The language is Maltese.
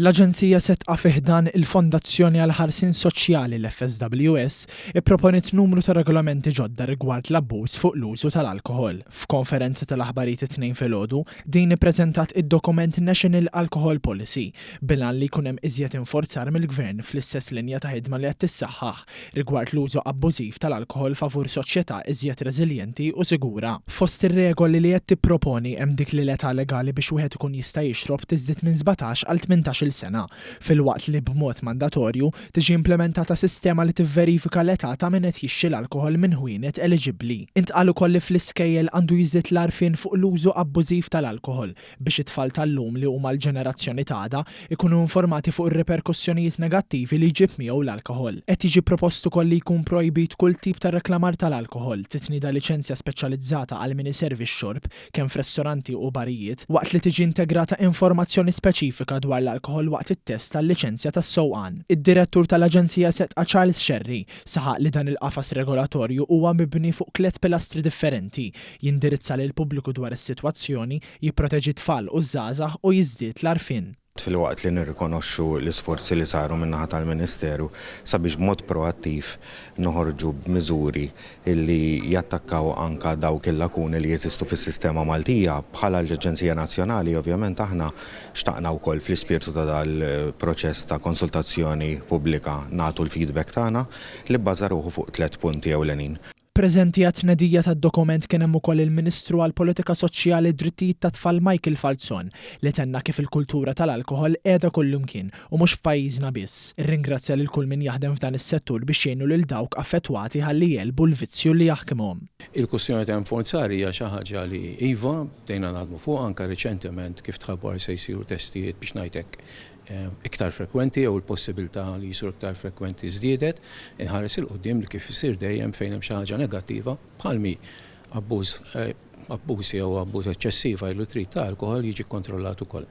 L-Aġenzija setqa fih dan il-Fondazzjoni għal ħarsien Soċjali l-FSWS ipproponiet numru ta' regolamenti ġodda rigward l-abbuż fuq l-użu tal-alkoħol. F'konferenza tal-aħbarijiet it-tnejn filgħodu, din ippreżentat id-dokument National Alcohol Policy bilan li jkun hemm iżjed inforzar mill-Gvern fl-istess linja ta' ħidma li qed tissaħħaħ rigward l-użu abbużiv tal-alkoħol favur soċjetà iżjed reżiljenti u sigura. Fost ir-regoli li qed tipproponi hemm dik li l-età legali biex wieħed ikun jista' jixrob tiżdied minn 17 għal 18 sena, fil-waqt li b'mod mandatorju tiġi implementata sistema li tivverifika l-età ta' min qed jixxi l-alkoħol minn ħwienet eliġibbli. Intqal ukoll li fl-iskejjel għandu jiżdied l-għarfien fuq l-użu abbużiv tal-alkoħol biex it-tfal tal-lum li huma l-ġenerazzjoni tagħna ikunu informati fuq ir-reperkussjonijiet negattivi li jġib miegħu l-alkoħol. Qed jiġi propost ukoll li jkun projbit kull tip ta' reklamar tal-alkoħol, titnieda liċenzja speċjalizzata għal min iservi x-xorb kemm f'ristoranti u barijiet, waqt li tiġi integrata informazzjoni speċifika dwar l-alkoħol waqt it-test tal-liċenzja tas-sewqan. Id-direttur tal-Aġenzija setqa Charles Sherry saħaq li dan il-qafas regolatorju huwa mibni fuq 3 pilastri differenti, jindirizza lil pubbliku dwar is-sitwazzjoni, jipproteġi tfal u żgħażagħ u jiżdied l-għarfien. Fil-waqt li nirrikonoxxu l-isforzi li saru min-naħa tal-Ministeru sabiex b'mod proattiv noħorġu b'miżuri li jattakkaw anka dawk il-lakuni li jeżistu fis-sistema Maltija bħala l-Aġenzija Nazzjonali, ovvjament aħna xtaqna wkoll fl-ispirtu ta' dal-proċess ta' konsultazzjoni pubblika nagħtu l-feedback tagħna li bbażaruhu fuq 3 punti ewlenin. Preżenti għat-tnedija tad-dokument kien hemm ukoll il-Ministru għall-Politika Soċjali Drittijiet tat-Tfal Michael Falzon li tenna kif il-kultura tal-alkoħol qiegħda kullimkien u mhux f'pajjiżna biss. Irringrazzja lil kull min jaħdem f'dan is-settur biex jgħinu lil dawk affettwati ħalli jelbu l-vizzju li jaħkimhom. Il-kwestjoni ta' inforzar hija xi ħaġa li iva bdejna naħdmu fuq anke riċentement kif tħabbar se jsiru testijiet biex ngħidlek iktar frekwenti jew il-possibilità li jisur iktar frekwenti żdiedet, inħares il-qudiem li kif isir dejjem fejn hemm xi ħaġa negattiva bħalmi abbuż jew abbuż eċċessiv għal trid ta' alkoħol jiġi kontrollat ukoll.